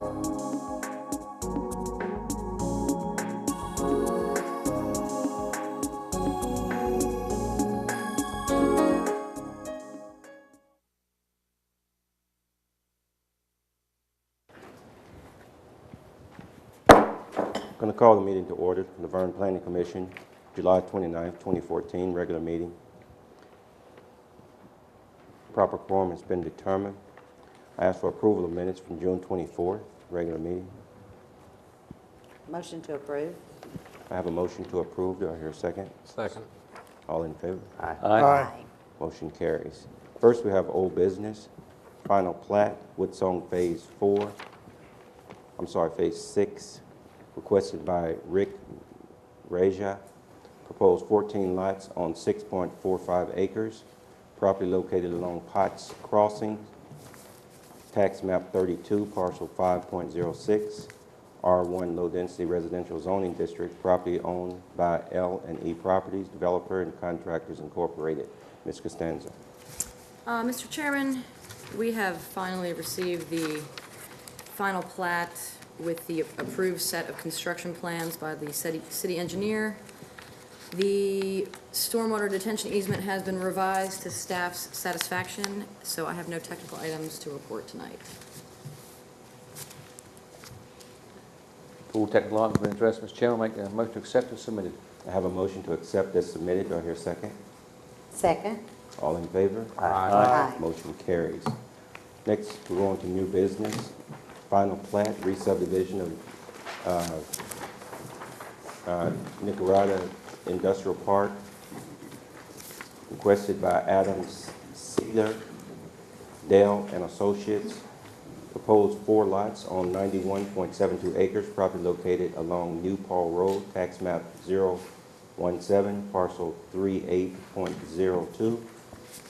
I'm going to call the meeting to order. The Vergne Planning Commission, July 29th, 2014, regular meeting. Proper quorum has been determined. I ask for approval of minutes from June 24th, regular meeting. Motion to approve. I have a motion to approve. Do I hear a second? Second. All in favor? Aye. Aye. Motion carries. First, we have old business. Final plat, Woodsong Phase 6, requested by Rick Reja. Proposed 14 lots on 6.45 acres. Property located along Potts Crossing, tax map 32, parcel 5.06, R1 low density residential zoning district. Property owned by L&E Properties, developer and contractors incorporated. Ms. Costanza. Mr. Chairman, we have finally received the final plat with the approved set of construction plans by the city engineer. The stormwater detention easement has been revised to staff's satisfaction, so I have no technical items to report tonight. All technical items have been addressed. Mr. Chairman, make a motion to accept as submitted. I have a motion to accept as submitted. Do I hear a second? Second. All in favor? Aye. Motion carries. Next, we're going to new business. Final plat, re-subdivision of Nicaragua Industrial Park, requested by Adams Sealer, Dale and Associates. Proposed 4 lots on 91.72 acres, property located along New Paul Road, tax map 017, parcel 38.02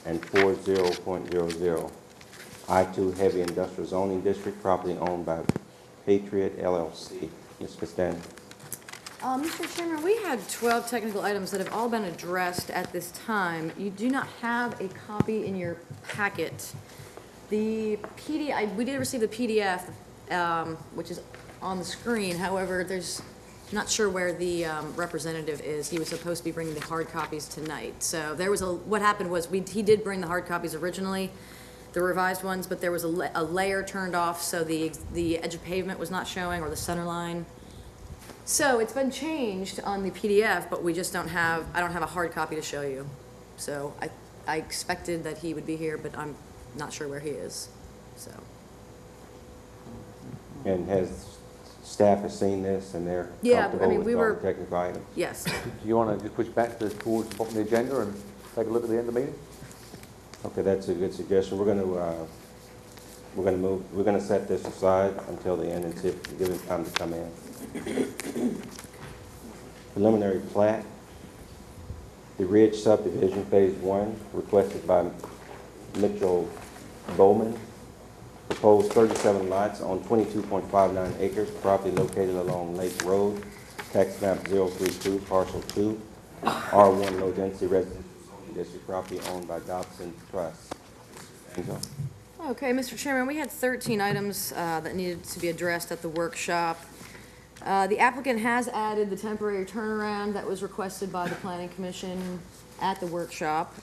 and 40.00. I-2 Heavy Industrial Zoning District, property owned by Patriot LLC. Ms. Costanza. Mr. Chairman, we had 12 technical items that have all been addressed at this time. You do not have a copy in your packet. The PDF, we did receive the PDF, which is on the screen. However, not sure where the representative is. He was supposed to be bringing the hard copies tonight. So there was what happened was he did bring the hard copies originally, the revised ones, but there was a layer turned off, so the edge of pavement was not showing, or the center line. So it's been changed on the PDF, but we just I don't have a hard copy to show you. So I expected that he would be here, but I'm not sure where he is, so. And staff has seen this and they're Yeah, comfortable I mean, with we all were- the technical items? Yes. Do you want to just push back towards the bottom of the agenda and take a look at the end of the meeting? Okay, that's a good suggestion. We're going to set this aside until the end and see if give him time to come in. Preliminary plat, the Ridge subdivision, phase 1, requested by Mitchell Bowman. Proposed 37 lots on 22.59 acres, property located along Lake Road, tax map 032, parcel 2, R1 low density residential zoning district, property owned by Dobson Trust. Okay, Mr. Chairman, we had 13 items that needed to be addressed at the workshop. The applicant has added the temporary turnaround that was requested by the Planning Commission at the workshop.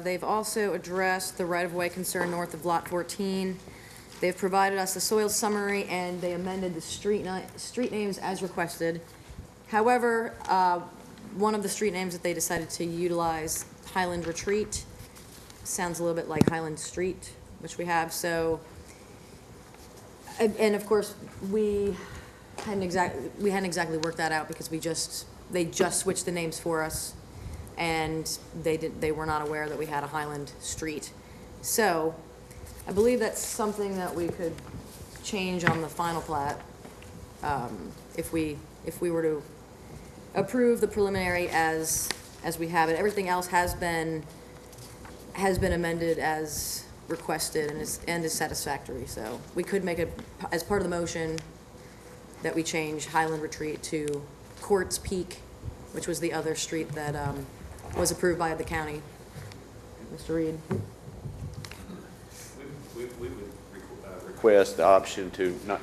They've also addressed the right-of-way concern north of Lot 14. They've provided us a soil summary, and they amended the street names as requested. However, one of the street names that they decided to utilize, Highland Retreat, sounds a little bit like Highland Street, which we have. So, and of course, we hadn't exactly worked that out because they just switched the names for us, and they were not aware that we had a Highland Street. So I believe that's something that we could change on the final plat if we were to approve the preliminary as we have it. Everything else has been amended as requested and is satisfactory. So we could make it as part of the motion that we change Highland Retreat to Courts Peak, which was the other street that was approved by the county. Mr. Reed. We would request the option to not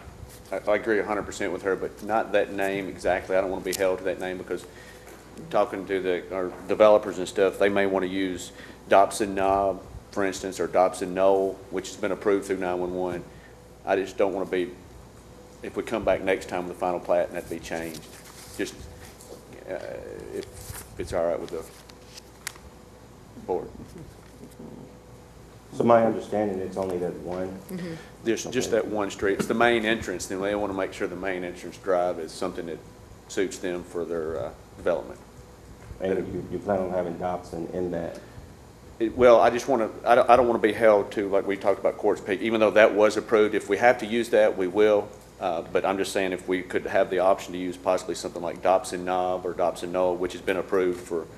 I agree 100% with her, but not that name exactly. I don't want to be held to that name because talking to our developers and stuff, they may want to use Dobson Knob, for instance, or Dobson Knoll, which has been approved through 911. I just don't want to be, if we come back next time with the final plat and that be changed, just if it's all right with the board. So my understanding, it's only that one. There's just that one street. It's the main entrance, and they want to make sure the main entrance drive is something that suits them for their development. And you plan on having Dobson in that? Well, I just want to, I don't want to be held to, like we talked about Quartz Peak, even though that was approved. If we have to use that, we will. But I'm just saying if we could have the option to use possibly something like Dobson Knob or Dobson Knoll, which has been approved through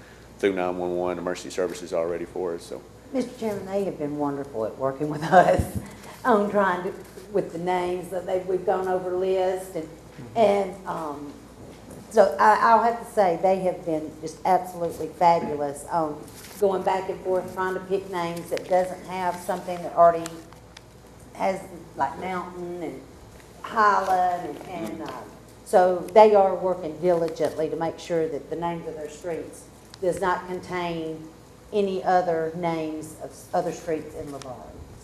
911 emergency services already for us, so. Mr. Chairman, they have been wonderful at working with us on trying to, with the names that we've gone over lists and so I'll have to say they have been just absolutely fabulous on going back and forth trying to pick names that doesn't have something that already has like Mountain and Highland and so they are working diligently to make sure that the names of their streets does not contain any other names of other streets in Laverne.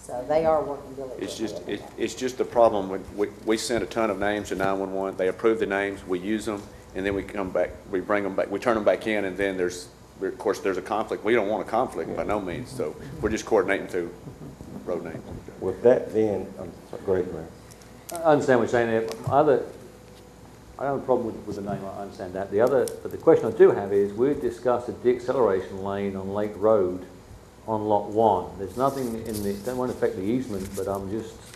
So they are working diligently. It's just the problem when we sent a ton of names to 911. They approve the names, we use them, and then we come back, we bring them back, we turn them back in, and then of course, there's a conflict. We don't want a conflict by no means, so we're just coordinating through road names. With that being, go ahead, Graham. I understand what you're saying there. I don't have a problem with the name, I understand that. But the question I do have is, we discussed a de-acceleration lane on Lake Road on Lot 1. There's nothing in the, that won't affect the easement, but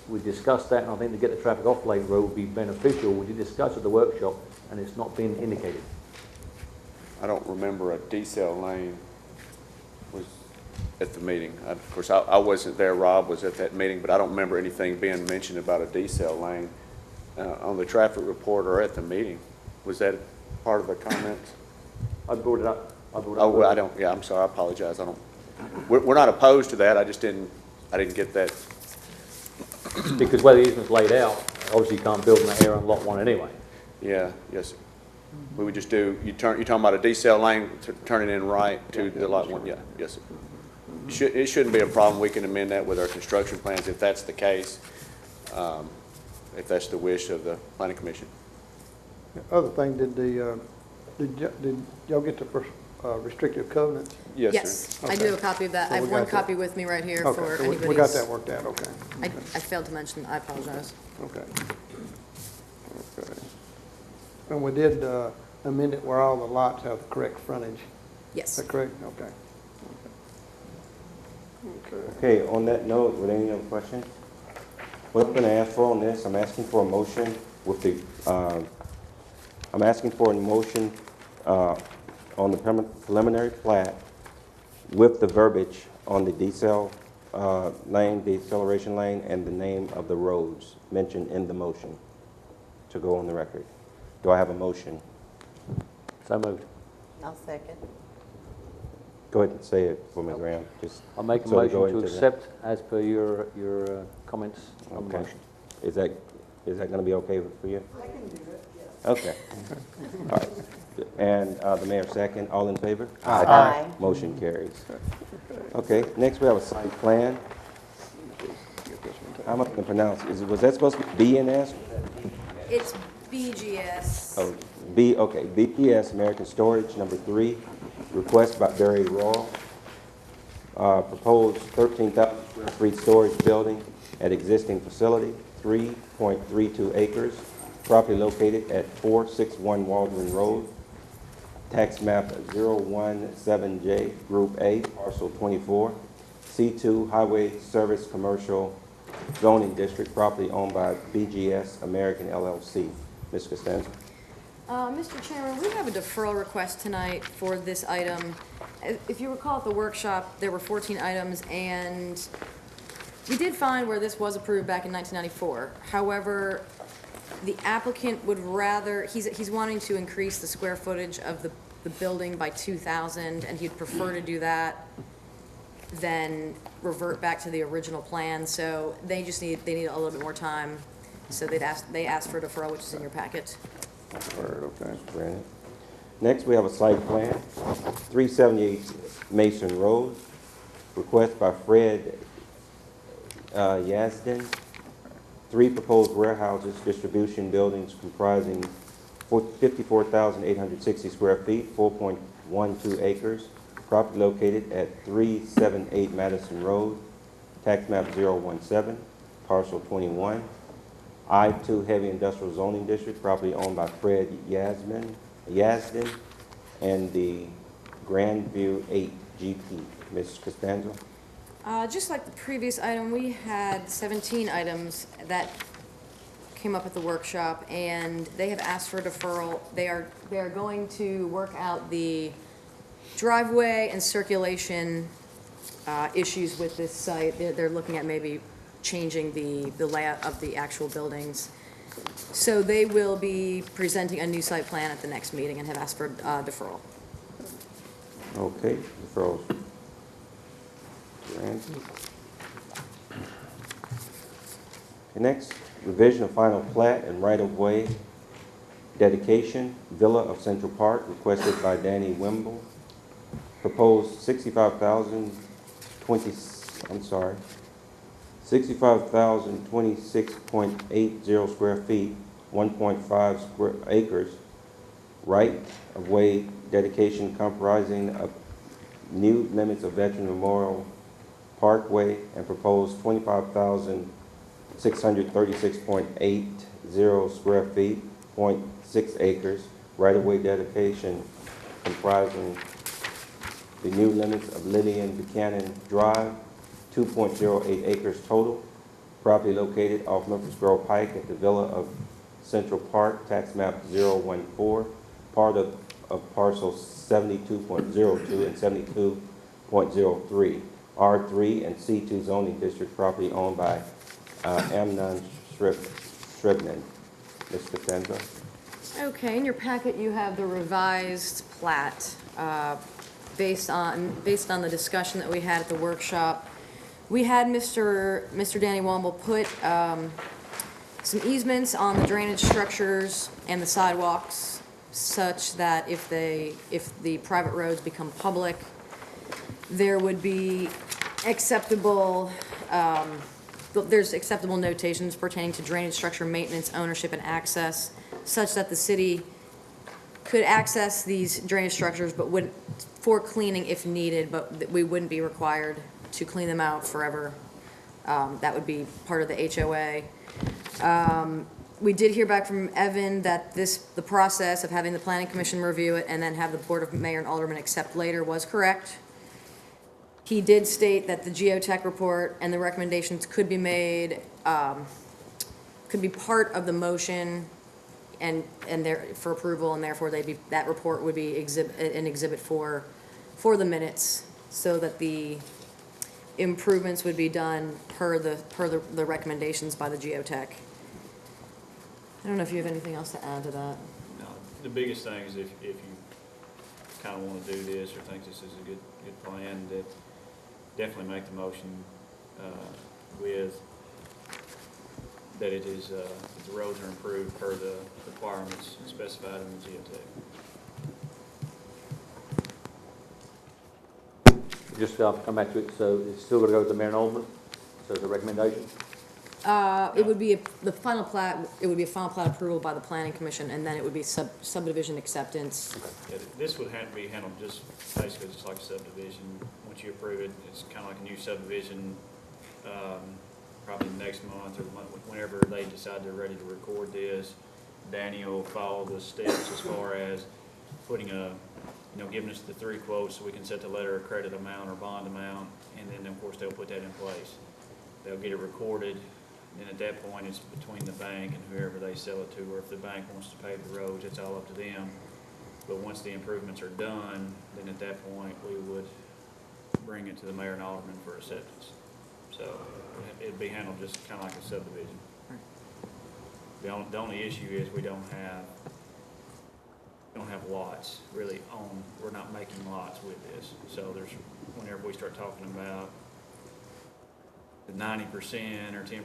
we discussed that, and I think to get the traffic off Lake Road would be beneficial. We did discuss at the workshop, and it's not been indicated. I don't remember a decel lane was at the meeting. Of course, I wasn't there, Rob was at that meeting, but I don't remember anything being mentioned about a decel lane on the traffic report or at the meeting. Was that part of the comments? I brought it up. Oh, well, I don't, yeah, I'm sorry, I apologize. We're not opposed to that, I didn't get that. Because where the easement's laid out, obviously you can't build in that area on Lot 1 anyway. Yeah, yes, sir. We would just do, you're talking about a decel lane, turning in right to the Lot 1, yeah, yes, sir. It shouldn't be a problem. We can amend that with our construction plans if that's the case, if that's the wish of the planning commission. The other thing, did y'all get the restrictive covenants? Yes, sir. I do have a copy of that. So I have we one got copy with me right here Okay, for so anybody's. we got that worked out, okay. I failed to mention, I apologize. Okay. Okay. And we did amend it where all the lots have the correct frontage. Yes. Is that correct? Okay. Okay. Okay, on that note, were there any other questions? What I'm going to ask for on this, I'm asking for a motion with the, I'm asking for a motion on the preliminary plat with the verbiage on the lane, deceleration lane, and the name of the roads mentioned in the motion to go on the record. Do I have a motion? So moved. I'll second. Go ahead and say it for me, Graham. Just I'll make a so we go motion to into the- accept as per your comments on the Okay. motion. Is that going to be okay for you? I can do it, yes. Okay. All right. And the mayor second. All in favor? Aye. Motion carries. Okay, next we have a site plan. How am I going to pronounce it? Was that supposed to be BNS? It's BGS. Oh, okay, BPS, American Storage, number 3, request by Barry Raw. Proposed 13,000 square feet storage building at existing facility, 3.32 acres, property located at 461 Waldron Road, tax map 017J, Group A, parcel 24, C2 Highway Service Commercial Zoning District, property owned by BGS American LLC. Ms. Costanza. Mr. Chairman, we have a deferral request tonight for this item. If you recall at the workshop, there were 14 items, and we did find where this was approved back in 1994. However, the applicant would rather, he's wanting to increase the square footage of the building by 2,000, and he'd prefer to do that than revert back to the original plan. So they need a little bit more time So they asked for deferral, which is in your packet. Word, okay. Granted. Next, we have a site plan, 378 Mason Road, request by Fred Yazden. 3 proposed warehouses, distribution buildings comprising 54,860 square feet, 4.12 acres. Property located at 378 Madison Road, tax map 017, parcel 21. I-2 Heavy Industrial Zoning District, property owned by Fred Yazden, and the Grandview 8 GP. Ms. Costanzo? Just like the previous item, we had 17 items that came up at the workshop, and they have asked for deferral. They are going to work out the driveway and circulation issues with this site. They're looking at maybe changing the layout of the actual buildings. So they will be presenting a new site plan at the next meeting and have asked for deferral. Okay, deferrals. Granted. Okay, next, revision of final plat and right-of-way dedication, Villa of Central Park, requested by Danny Wimble. Proposed 65,026.80 square feet, 1.5 square acres, right-of-way dedication comprising of new limits of Veteran Memorial Parkway, and proposed 25,636.80 square feet, 0.6 acres, right-of-way dedication comprising the new limits of Lillian Buchanan Drive, 2.08 acres total. Property located off Memphis Grove Pike at the Villa of Central Park, tax map 014, part of parcels 72.02 and 72.03, R3 and C2 zoning district, property owned by Amnon Shribman. Ms. Costanzo? Okay, in your packet, you have the revised plat. Based on the discussion that we had at the workshop, we had Mr. Danny Womble put some easements on the drainage structures and the sidewalks, such that if the private roads become public, there would be acceptable notations pertaining to drainage structure maintenance, ownership, and access, such that the city could access these drainage structures, but would, for cleaning if needed, but we wouldn't be required to clean them out forever. That would be part of the HOA. We did hear back from Evan that the process of having the planning commission review it and then have the board of mayor and aldermen accept later was correct. He did state that the geotech report and the recommendations could be made, could be part of the motion and there for approval, and therefore that report would be an exhibit for the minutes, so that the improvements would be done per the recommendations by the geotech. I don't know if you have anything else to add to that. No, the biggest thing is if you kind of want to do this or think this is a good plan, that definitely make the motion with that it is the roads are improved per the requirements specified in the geotech. Just come back to it, so it's still going to go to the mayor and alderman, so it's a recommendation? It would be the final plat. It would be a final plat approval by the planning commission, and then it would be subdivision acceptance. Yeah, this would have to be handled just basically just like a subdivision. Once you approve it, it's kind of like a new subdivision. Probably next month or whenever they decide they're ready to record this, Danny will follow the steps as far as putting giving us the 3 quotes so we can set the letter of credit amount or bond amount, and then of course they'll put that in place. They'll get it recorded. Then at that point, it's between the bank and whoever they sell it to, or if the bank wants to pave the roads, it's all up to them. But once the improvements are done, then at that point, we would bring it to the mayor and alderman for acceptance. So it'd be handled just kind of like a subdivision. The only issue is we don't have lots really on, we're not making lots with this. So whenever we start talking about the 90% or 10%,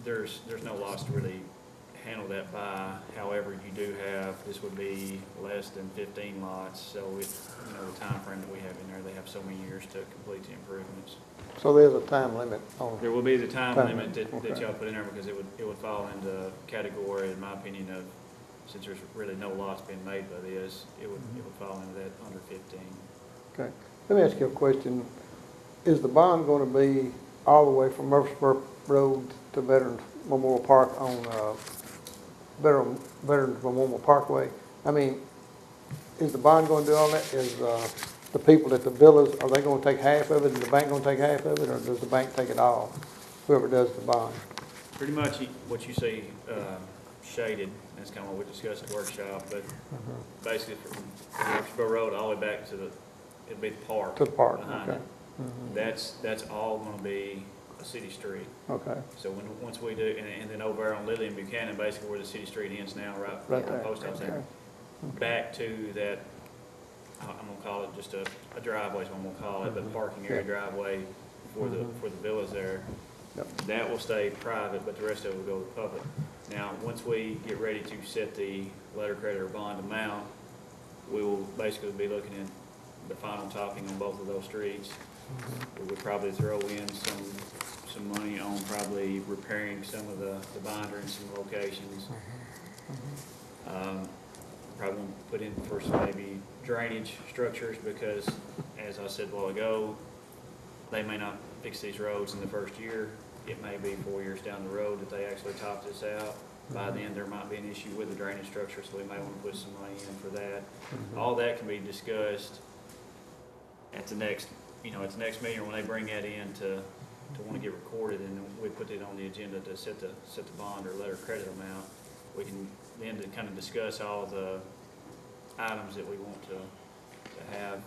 there's no lots to really that by. However, you do have, this would be less than 15 lots, so it, you know, the timeframe that we have in there, they have so many years to complete the improvements. So there's a time limit on, There will be the time Time limit that okay. y'all put in there, because it would fall into category, in my opinion, of, since there's really no lots being made by this, it would fall into that under 15. okay. Let me ask you a question. Is the bond going to be all the way from Murfreesboro Road to Veterans Memorial Park on, Veterans Memorial Parkway? I mean, is the bond going to do all that? Is, the people at the villas, are they going to take half of it, and the bank going to take half of it, or does the bank take it all? Whoever does the bond? Pretty much what you see shaded, that's kind of what we discussed at workshop, but basically from Murfreesboro Road all the way back to the, it'd be the park. To the park, behind okay. it. That's all gonna be a city street. Okay, So once we do, and then over there on Lilly and Buchanan, basically where the city street ends now, right right behind the there. post office there, Okay. back to that, I'm gonna call it just a driveway, is what I'm gonna call it, but parking area Yeah. driveway for the villas there. Yep. That will stay private, but the rest of it will go to public. Now, once we get ready to set the letter of credit or bond amount, we will basically be looking at the final topping on both of those streets. We would probably throw in some money on probably repairing some of the binder in some locations. Probably won't put in for some maybe drainage structures, because as I said a while ago, they may not fix these roads in the first year. It may be 4 years down the road that they actually top this out. By then, there might be an issue with the drainage structure, so we may want to put some money in for that. All that can be discussed at the next, at the next meeting, when they bring that in to want to get recorded, and we put it on the agenda to set the bond or letter of credit amount. We can then to kind of discuss all the items that we want to have,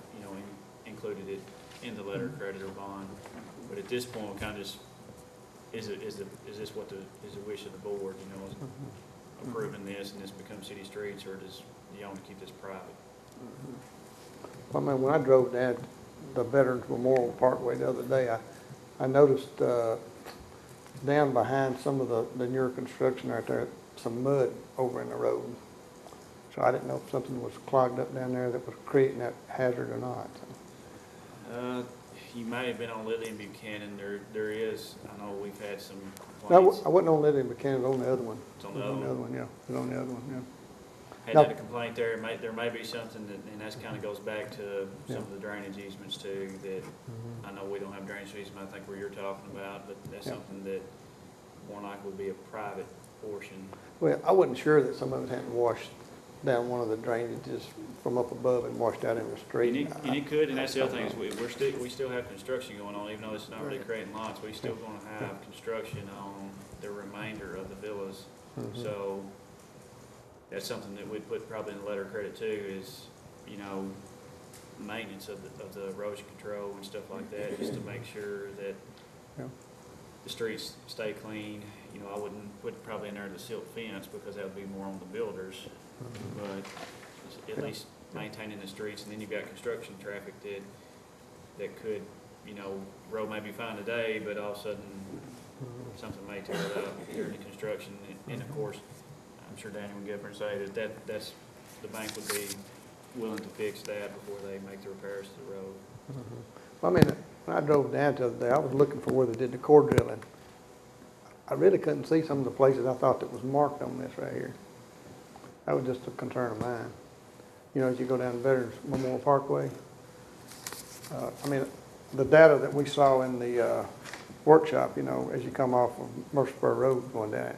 included it in the letter of credit or bond. But at this point, we kind of just, is this what is the wish of the board, is approving this and this becomes city streets, or does you want to keep this private? I mean, when I drove down the Veterans Memorial Parkway the other day, I noticed, down behind some of the newer construction right there, some mud over in the road. So I didn't know if something was clogged up down there that was creating that hazard or not. You may have been on Lilly and Buchanan. There is, I know we've had some No, complaints. I wasn't on Lilly and Buchanan, it was on the other one. It's on the It was other one? yeah. It was on the other one, yeah. Had a complaint there. There may be something that, and that's kind of goes back to some of the drainage easements too, that I know we don't have drainage easement, I think where you're talking about, but that's Yeah. something that more likely would be a private portion. Well, I wasn't sure that some of it hadn't washed down one of the drainages from up above and washed out in the street. And it could, and that's the other thing, is we still have construction going on, even though it's not really creating lots, we still gonna have construction on the remainder of the villas. So that's something that we'd put probably in the letter of credit too, is, maintenance of the erosion control and stuff like that, just to make sure that Yeah. the streets stay clean. I wouldn't put probably in there the silt fence, because that would be more on the builders, but at least maintaining the streets. And then you've got construction traffic that could, road may be fine today, but all of a sudden something may tear it up during the construction. And of course, I'm sure Danny would get up and say that's the bank would be willing to fix that before they make the repairs to the road. I mean, when I drove down the other day, I was looking for where they did the core drilling. I really couldn't see some of the places I thought that was marked on this right here. That was just a concern of mine. As you go down Veterans Memorial Parkway, I mean, the data that we saw in the workshop, as you come off of Murfreesboro Road going down,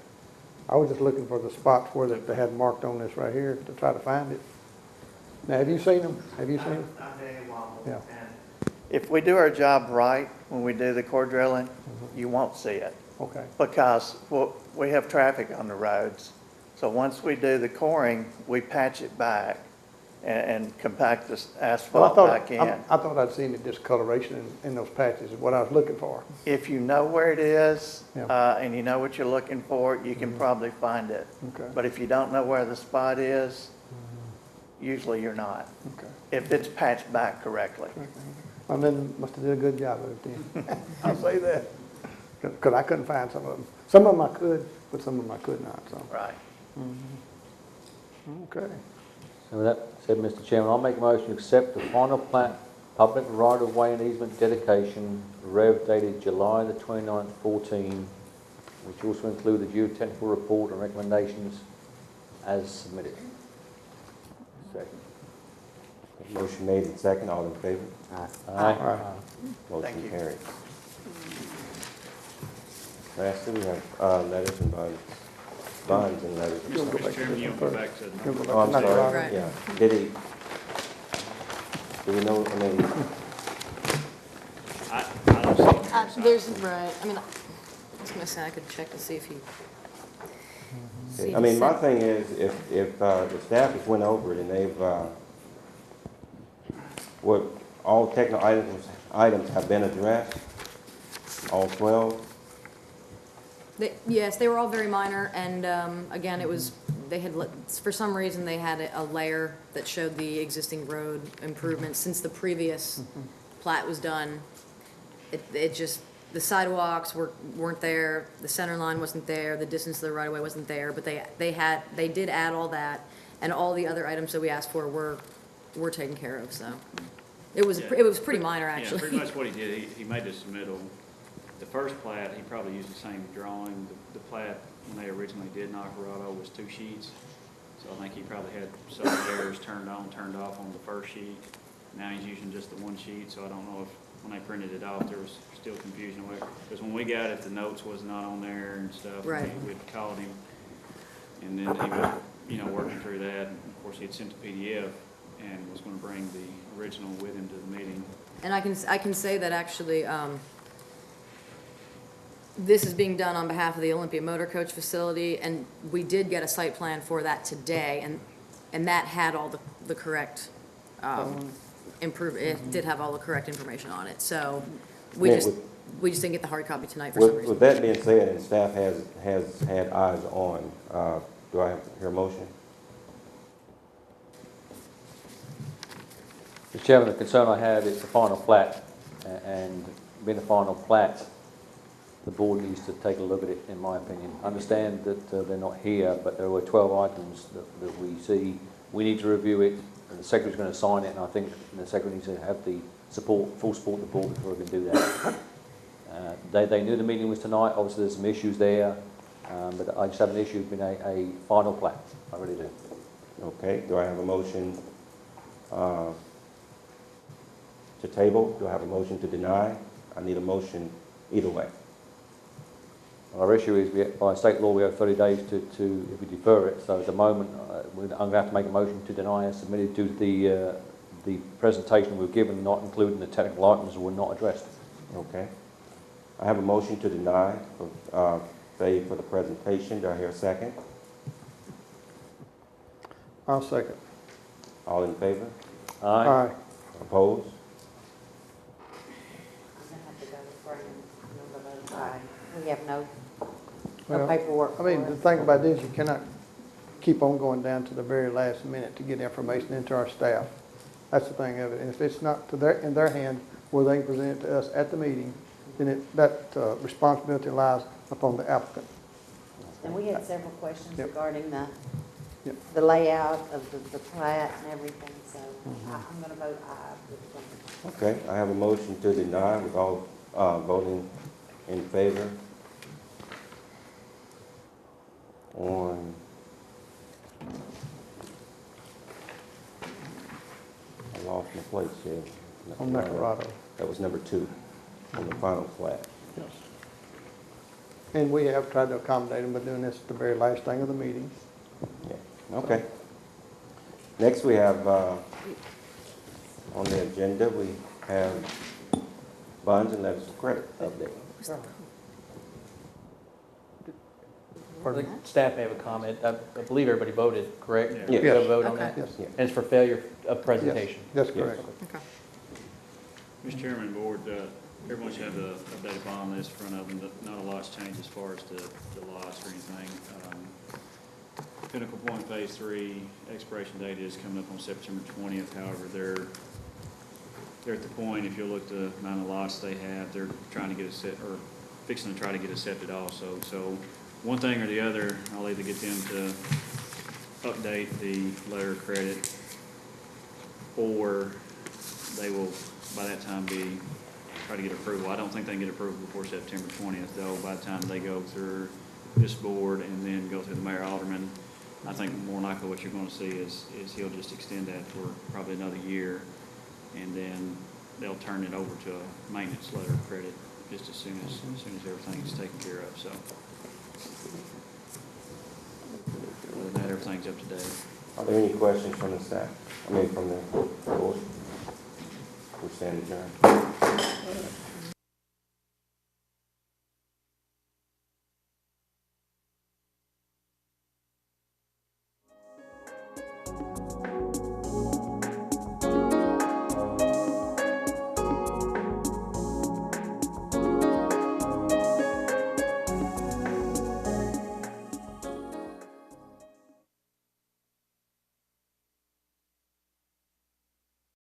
I was just looking for the spots where they had marked on this right here to try to find it. Now, have you seen them? Have you seen them? Yeah. If we do our job right, when we do the core drilling, you won't see it, Okay. because we have traffic on the roads. So once we do the coring, we patch it back and compact this asphalt back in. I thought I'd seen the discoloration in those patches is what I was looking for. If you know where it is, Yeah. and you know what you're looking for, you can probably find it. Okay. But if you don't know where the spot is, usually you're not, Okay. if it's patched back correctly. My men must have did a good job of it then. I'll say that. Because I couldn't find some of them. Some of them I could, but some of them I could not, so. Right. Okay. So with that said, Mr. Chairman, I'll make a motion to accept the final plat, public right-of-way and easement dedication, rev dated July the 29th, 14, which also include the geotechnical report and recommendations as submitted. Second. Motion made and second, all in favor? Aye. Aye. Motion Thank you. carries. Lastly, we have letters and bonds. Bonds and letters. You'll go back Mr. to Chairman, this you one want to go first. back to You'll the go Oh, I'm back to sorry, National Right. yeah. Did he, do we know, I mean, I don't see. There's, right, I mean, I was gonna say I could check to see if he. see if I mean, he my sent- thing is, if the staff has went over it and they've, what, all technical items have been addressed, all 12? Yes, they were all very minor, and again, it was, they had, for some reason, they had a layer that showed the existing road improvements since the previous plat was done. It just, the sidewalks weren't there, the center line wasn't there, the distance to the right-of-way wasn't there, but they did add all that, and all the other items that we asked for were taken care of, so. It was pretty minor, Yeah, actually. pretty much what he did, he made the submittal. The first plat, he probably used the same drawing. The plat, when they originally did Nacarado, was 2 sheets. So I think he probably had some errors turned on, turned off on the first sheet. Now he's using just the 1 sheet, so I don't know if, when they printed it off, there was still confusion. Because when we got it, the notes was not on there and stuff. Right. We'd called him, and then he was, working through that. And of course, he had sent the PDF and was going to bring the original with him to the meeting. And I can say that actually, this is being done on behalf of the Olympia Motor Coach Facility, and we did get a site plan for that today, and that had all the correct, it did have all the correct information on it, so we Yeah, just didn't get the hard copy tonight for some With reason. that being said, and staff has had eyes on, do I hear a motion? Mr. Chairman, the concern I have is the final plat, and being a final plat, the board needs to take a look at it, in my opinion. I understand that they're not here, but there were 12 items that we see. We need to review it, and the secretary's going to sign it, and I think the secretary needs to have the full support of the board before we can do that. They knew the meeting was tonight. Obviously, there's some issues there, but I just have an issue with being a final plat. I really do. Okay, do I have a motion to table? Do I have a motion to deny? I need a motion either way. Our issue is, by state law, we have 30 days to if we defer it. So at the moment, I'm going to have to make a motion to deny as submitted to the presentation we've given, not including the technical items that were not addressed. Okay. I have a motion to deny for the presentation. Do I hear a second? I'll second. All in favor? Aye. Opposed? I'm gonna have to go to Vergne. We have no Well, paperwork I mean, for the it. thing about this, you cannot keep on going down to the very last minute to get information into our staff. That's the thing of it. And if it's not in their hand where they can present it to us at the meeting, then that responsibility lies upon the applicant. And we had several questions Yep. regarding Yep. the layout of the plat and everything, so I'm gonna vote aye with them. Okay, I have a motion to deny with all voting in favor on I lost my place here. On Nacarado. That was number 2 on the final plat. Yes. And we have tried to accommodate them by doing this at the very last thing of the meeting. Yeah, okay. Next we have, on the agenda, we have bonds and letters of credit update. Pardon? Staff may have a comment. I believe everybody voted, correct? Yeah. We have a vote on Okay. that? Yes. Yeah. And it's for failure of presentation? That's correct. Okay. Mr. Chairman, Board, everyone should have the updated bond list in front of them. Not a lot's changed as far as the lots or anything. Pinnacle Point Phase 3 expiration date is coming up on September 20th. However, they're at the point, if you look at the amount of lots they have, they're trying to get a set, or fixing to try to get accepted also. So one thing or the other, I'll either get them to update the letter of credit, or they will, by that time, try to get approval. I don't think they can get approval before September 20th, though. By the time they go through this board and then go through the mayor alderman, I think more likely what you're going to see is he'll just extend that for probably another year, and then they'll turn it over to a maintenance letter of credit just as soon as everything is taken care of, so. Other than that, everything's up to date. Are there any questions from the staff? From the board? We stand adjourned.